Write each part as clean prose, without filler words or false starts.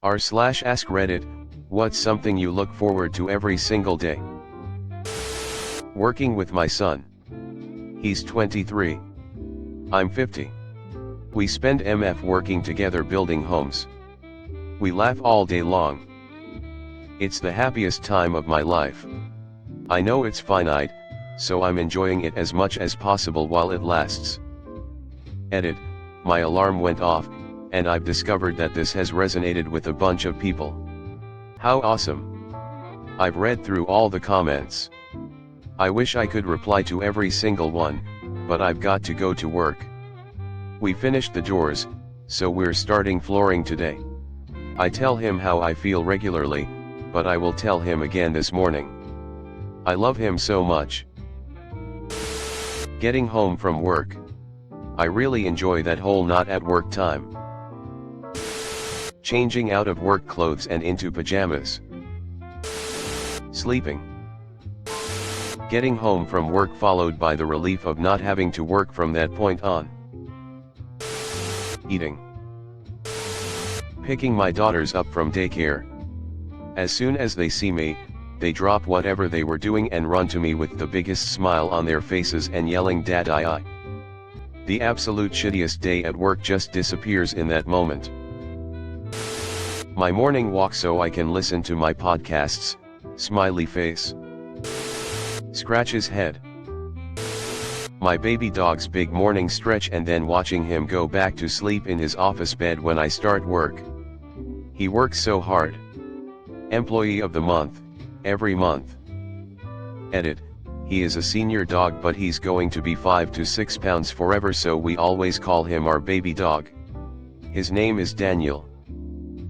r/AskReddit, what's something you look forward to every single day? Working with my son. He's 23. I'm 50. We spend MF working together building homes. We laugh all day long. It's the happiest time of my life. I know it's finite, so I'm enjoying it as much as possible while it lasts. Edit, my alarm went off, and I've discovered that this has resonated with a bunch of people. How awesome! I've read through all the comments. I wish I could reply to every single one, but I've got to go to work. We finished the doors, so we're starting flooring today. I tell him how I feel regularly, but I will tell him again this morning. I love him so much. Getting home from work. I really enjoy that whole not at work time. Changing out of work clothes and into pajamas. Sleeping. Getting home from work followed by the relief of not having to work from that point on. Eating. Picking my daughters up from daycare. As soon as they see me, they drop whatever they were doing and run to me with the biggest smile on their faces and yelling "Dad, I." The absolute shittiest day at work just disappears in that moment. My morning walk so I can listen to my podcasts, smiley face. Scratch his head. My baby dog's big morning stretch and then watching him go back to sleep in his office bed when I start work. He works so hard. Employee of the month, every month. Edit, he is a senior dog but he's going to be 5 to 6 pounds forever, so we always call him our baby dog. His name is Daniel.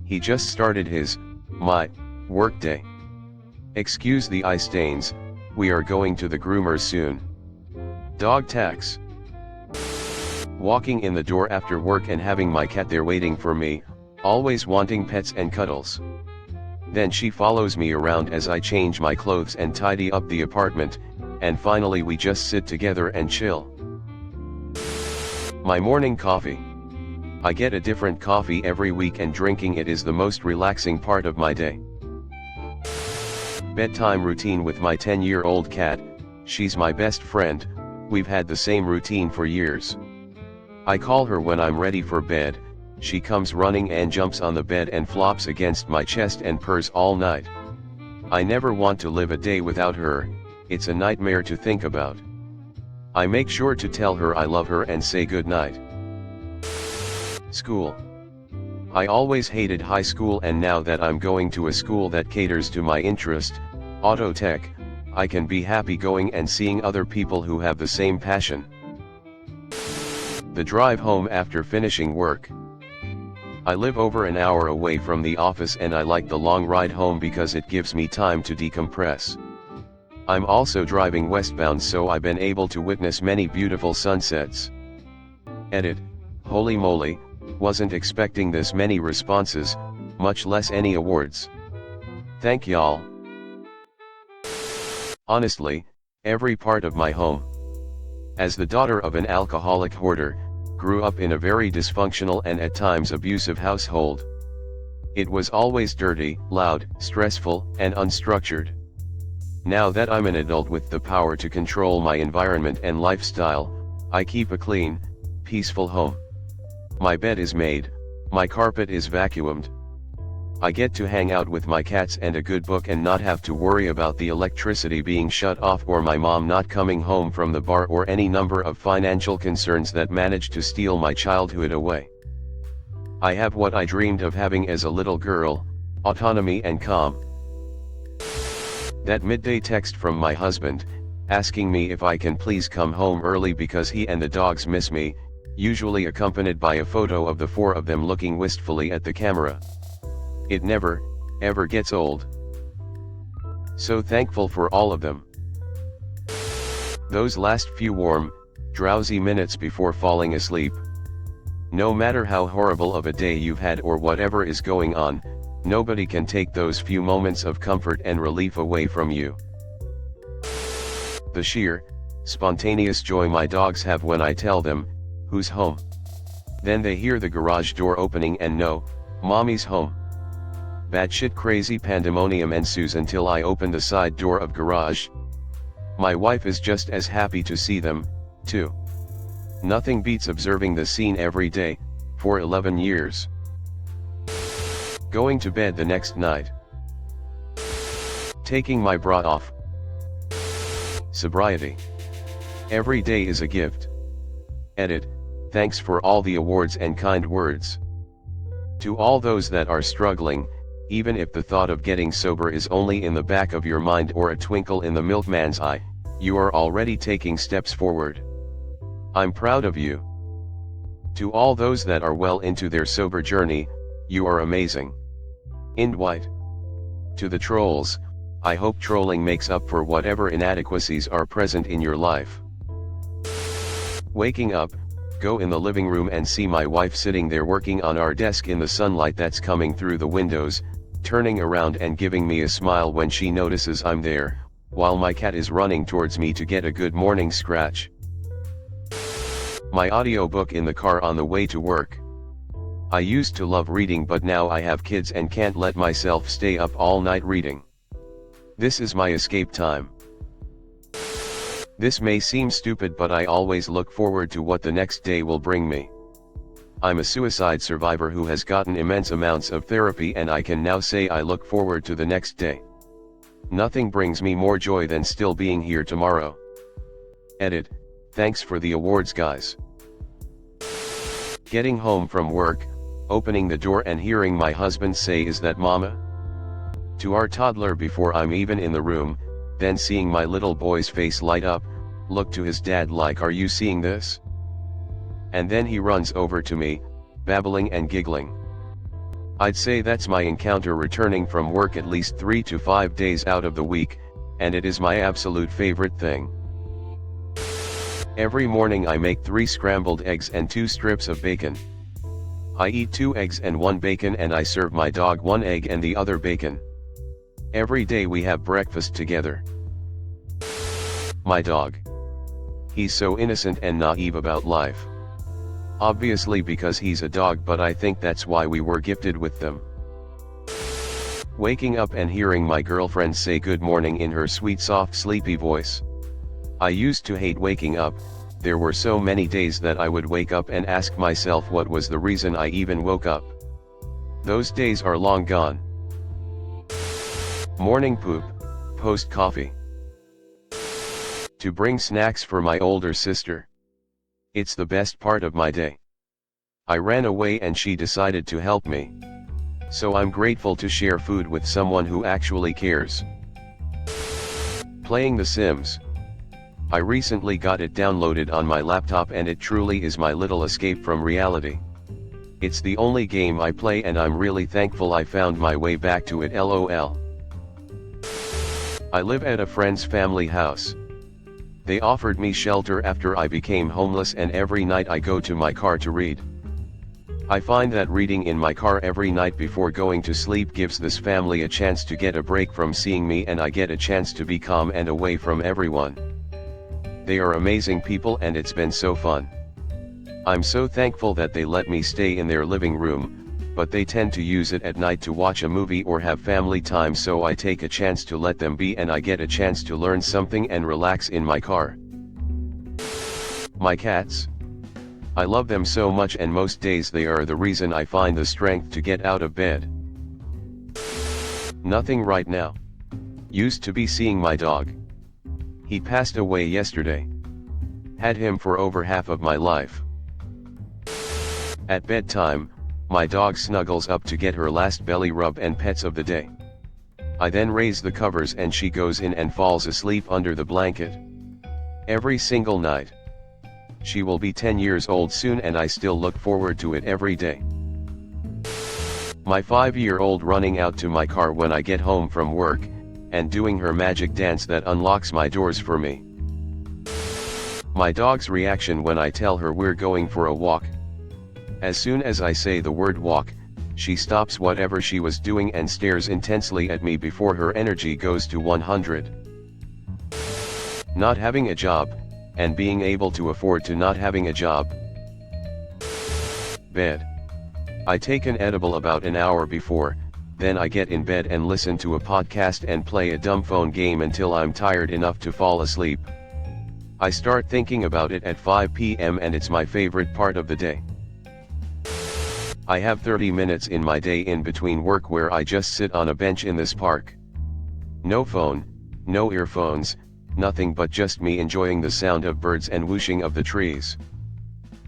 He just started his, my, work day. Excuse the eye stains, we are going to the groomers soon. Dog tax. Walking in the door after work and having my cat there waiting for me, always wanting pets and cuddles. Then she follows me around as I change my clothes and tidy up the apartment, and finally we just sit together and chill. My morning coffee. I get a different coffee every week and drinking it is the most relaxing part of my day. Bedtime routine with my 10-year-old cat, she's my best friend, we've had the same routine for years. I call her when I'm ready for bed, she comes running and jumps on the bed and flops against my chest and purrs all night. I never want to live a day without her, it's a nightmare to think about. I make sure to tell her I love her and say good night. School. I always hated high school, and now that I'm going to a school that caters to my interest, auto tech, I can be happy going and seeing other people who have the same passion. The drive home after finishing work. I live over an hour away from the office and I like the long ride home because it gives me time to decompress. I'm also driving westbound, so I've been able to witness many beautiful sunsets. Edit, holy moly, wasn't expecting this many responses, much less any awards. Thank y'all. Honestly, every part of my home. As the daughter of an alcoholic hoarder, grew up in a very dysfunctional and at times abusive household. It was always dirty, loud, stressful, and unstructured. Now that I'm an adult with the power to control my environment and lifestyle, I keep a clean, peaceful home. My bed is made, my carpet is vacuumed. I get to hang out with my cats and a good book and not have to worry about the electricity being shut off or my mom not coming home from the bar or any number of financial concerns that managed to steal my childhood away. I have what I dreamed of having as a little girl, autonomy and calm. That midday text from my husband, asking me if I can please come home early because he and the dogs miss me, usually accompanied by a photo of the four of them looking wistfully at the camera. It never, ever gets old. So thankful for all of them. Those last few warm, drowsy minutes before falling asleep. No matter how horrible of a day you've had or whatever is going on, nobody can take those few moments of comfort and relief away from you. The sheer, spontaneous joy my dogs have when I tell them, "Who's home?" Then they hear the garage door opening and know, "Mommy's home." Batshit crazy pandemonium ensues until I open the side door of garage. My wife is just as happy to see them, too. Nothing beats observing the scene every day, for 11 years. Going to bed the next night. Taking my bra off. Sobriety. Every day is a gift. Edit, thanks for all the awards and kind words. To all those that are struggling, even if the thought of getting sober is only in the back of your mind or a twinkle in the milkman's eye, you are already taking steps forward. I'm proud of you. To all those that are well into their sober journey, you are amazing. Ind White. To the trolls, I hope trolling makes up for whatever inadequacies are present in your life. Waking up, go in the living room and see my wife sitting there working on our desk in the sunlight that's coming through the windows, turning around and giving me a smile when she notices I'm there, while my cat is running towards me to get a good morning scratch. My audiobook in the car on the way to work. I used to love reading, but now I have kids and can't let myself stay up all night reading. This is my escape time. This may seem stupid, but I always look forward to what the next day will bring me. I'm a suicide survivor who has gotten immense amounts of therapy, and I can now say I look forward to the next day. Nothing brings me more joy than still being here tomorrow. Edit, thanks for the awards, guys. Getting home from work, opening the door and hearing my husband say, "Is that mama?" to our toddler before I'm even in the room, then seeing my little boy's face light up, look to his dad like, "Are you seeing this?" And then he runs over to me, babbling and giggling. I'd say that's my encounter returning from work at least 3 to 5 days out of the week, and it is my absolute favorite thing. Every morning I make 3 scrambled eggs and 2 strips of bacon. I eat 2 eggs and 1 bacon, and I serve my dog 1 egg and the other bacon. Every day we have breakfast together. My dog. He's so innocent and naive about life. Obviously because he's a dog, but I think that's why we were gifted with them. Waking up and hearing my girlfriend say good morning in her sweet soft sleepy voice. I used to hate waking up. There were so many days that I would wake up and ask myself what was the reason I even woke up. Those days are long gone. Morning poop, post coffee. To bring snacks for my older sister. It's the best part of my day. I ran away and she decided to help me. So I'm grateful to share food with someone who actually cares. Playing The Sims. I recently got it downloaded on my laptop and it truly is my little escape from reality. It's the only game I play and I'm really thankful I found my way back to it, LOL. I live at a friend's family house. They offered me shelter after I became homeless, and every night I go to my car to read. I find that reading in my car every night before going to sleep gives this family a chance to get a break from seeing me, and I get a chance to be calm and away from everyone. They are amazing people and it's been so fun. I'm so thankful that they let me stay in their living room, but they tend to use it at night to watch a movie or have family time, so I take a chance to let them be and I get a chance to learn something and relax in my car. My cats. I love them so much, and most days they are the reason I find the strength to get out of bed. Nothing right now. Used to be seeing my dog. He passed away yesterday. Had him for over half of my life. At bedtime, my dog snuggles up to get her last belly rub and pets of the day. I then raise the covers and she goes in and falls asleep under the blanket. Every single night. She will be 10 years old soon and I still look forward to it every day. My 5-year-old running out to my car when I get home from work, and doing her magic dance that unlocks my doors for me. My dog's reaction when I tell her we're going for a walk. As soon as I say the word walk, she stops whatever she was doing and stares intensely at me before her energy goes to 100. Not having a job, and being able to afford to not having a job. Bed. I take an edible about an hour before, then I get in bed and listen to a podcast and play a dumb phone game until I'm tired enough to fall asleep. I start thinking about it at 5 p.m. and it's my favorite part of the day. I have 30 minutes in my day in between work where I just sit on a bench in this park. No phone, no earphones, nothing but just me enjoying the sound of birds and whooshing of the trees.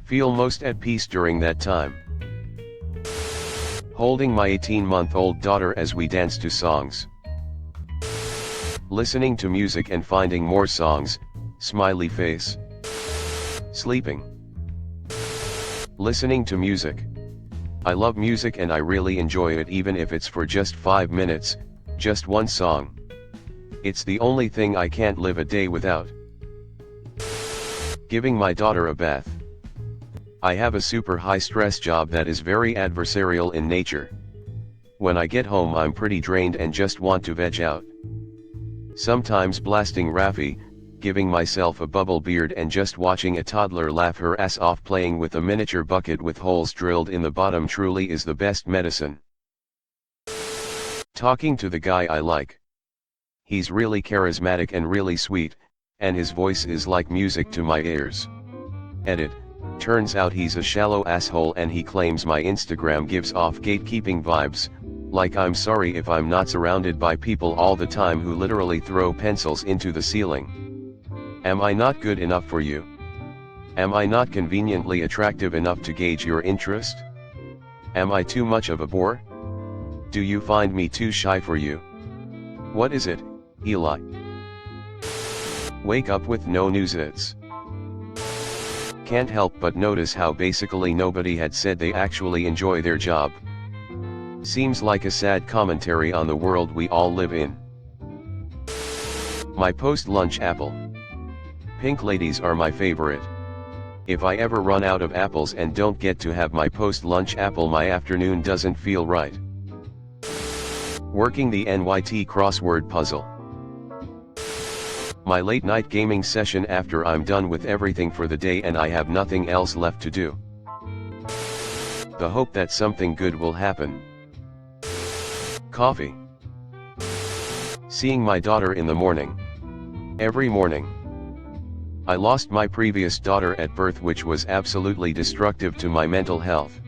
Feel most at peace during that time. Holding my 18-month-old daughter as we dance to songs. Listening to music and finding more songs, smiley face. Sleeping. Listening to music. I love music and I really enjoy it even if it's for just 5 minutes, just one song. It's the only thing I can't live a day without. Giving my daughter a bath. I have a super high-stress job that is very adversarial in nature. When I get home I'm pretty drained and just want to veg out. Sometimes blasting Raffi, giving myself a bubble beard and just watching a toddler laugh her ass off playing with a miniature bucket with holes drilled in the bottom truly is the best medicine. Talking to the guy I like. He's really charismatic and really sweet, and his voice is like music to my ears. Edit. Turns out he's a shallow asshole and he claims my Instagram gives off gatekeeping vibes, like I'm sorry if I'm not surrounded by people all the time who literally throw pencils into the ceiling. Am I not good enough for you? Am I not conveniently attractive enough to gauge your interest? Am I too much of a bore? Do you find me too shy for you? What is it, Eli? Wake up with no news. Can't help but notice how basically nobody had said they actually enjoy their job. Seems like a sad commentary on the world we all live in. My post-lunch apple. Pink ladies are my favorite. If I ever run out of apples and don't get to have my post-lunch apple, my afternoon doesn't feel right. Working the NYT crossword puzzle. My late night gaming session after I'm done with everything for the day and I have nothing else left to do. The hope that something good will happen. Coffee. Seeing my daughter in the morning. Every morning. I lost my previous daughter at birth, which was absolutely destructive to my mental health.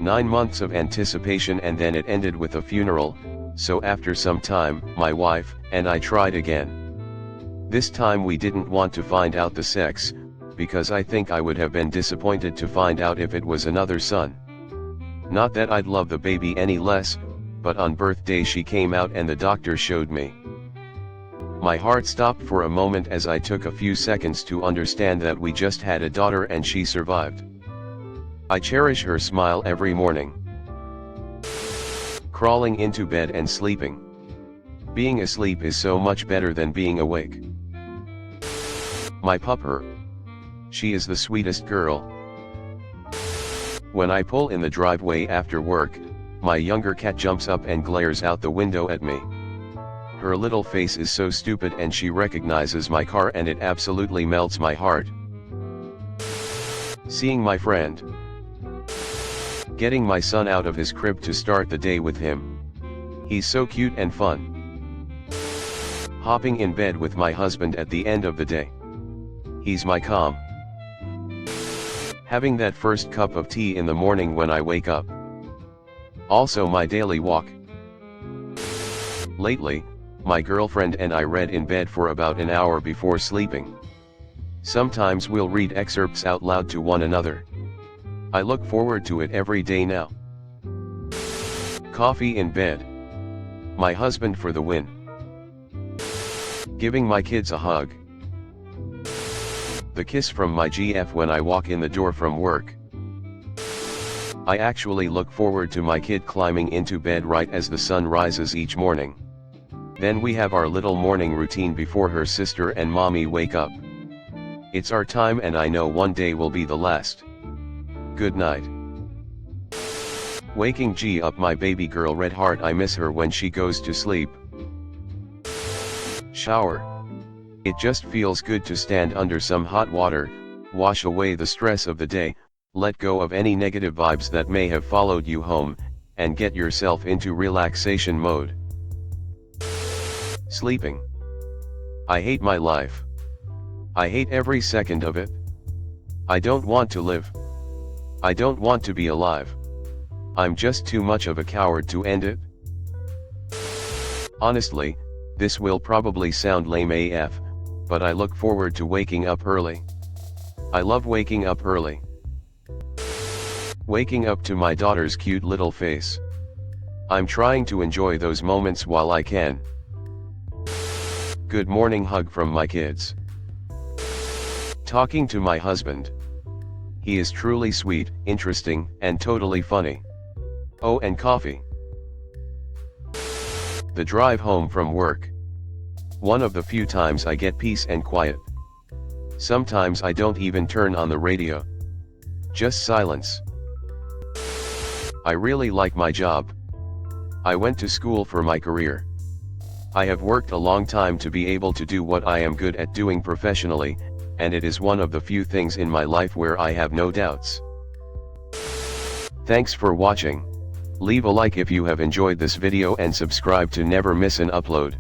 9 months of anticipation and then it ended with a funeral, so after some time, my wife and I tried again. This time we didn't want to find out the sex, because I think I would have been disappointed to find out if it was another son. Not that I'd love the baby any less, but on birthday she came out and the doctor showed me. My heart stopped for a moment as I took a few seconds to understand that we just had a daughter and she survived. I cherish her smile every morning. Crawling into bed and sleeping. Being asleep is so much better than being awake. My pupper. She is the sweetest girl. When I pull in the driveway after work, my younger cat jumps up and glares out the window at me. Her little face is so stupid and she recognizes my car and it absolutely melts my heart. Seeing my friend. Getting my son out of his crib to start the day with him. He's so cute and fun. Hopping in bed with my husband at the end of the day. He's my calm. Having that first cup of tea in the morning when I wake up. Also my daily walk. Lately, my girlfriend and I read in bed for about an hour before sleeping. Sometimes we'll read excerpts out loud to one another. I look forward to it every day now. Coffee in bed. My husband for the win. Giving my kids a hug. The kiss from my GF when I walk in the door from work. I actually look forward to my kid climbing into bed right as the sun rises each morning. Then we have our little morning routine before her sister and mommy wake up. It's our time and I know one day will be the last. Good night. Waking G up my baby girl red heart, I miss her when she goes to sleep. Shower. It just feels good to stand under some hot water, wash away the stress of the day, let go of any negative vibes that may have followed you home, and get yourself into relaxation mode. Sleeping. I hate my life. I hate every second of it. I don't want to live. I don't want to be alive. I'm just too much of a coward to end it. Honestly, this will probably sound lame AF, but I look forward to waking up early. I love waking up early. Waking up to my daughter's cute little face. I'm trying to enjoy those moments while I can. Good morning hug from my kids. Talking to my husband. He is truly sweet, interesting, and totally funny. Oh, and coffee. The drive home from work. One of the few times I get peace and quiet. Sometimes I don't even turn on the radio. Just silence. I really like my job. I went to school for my career. I have worked a long time to be able to do what I am good at doing professionally, and it is one of the few things in my life where I have no doubts. Thanks for watching. Leave a like if you have enjoyed this video and subscribe to never miss an upload.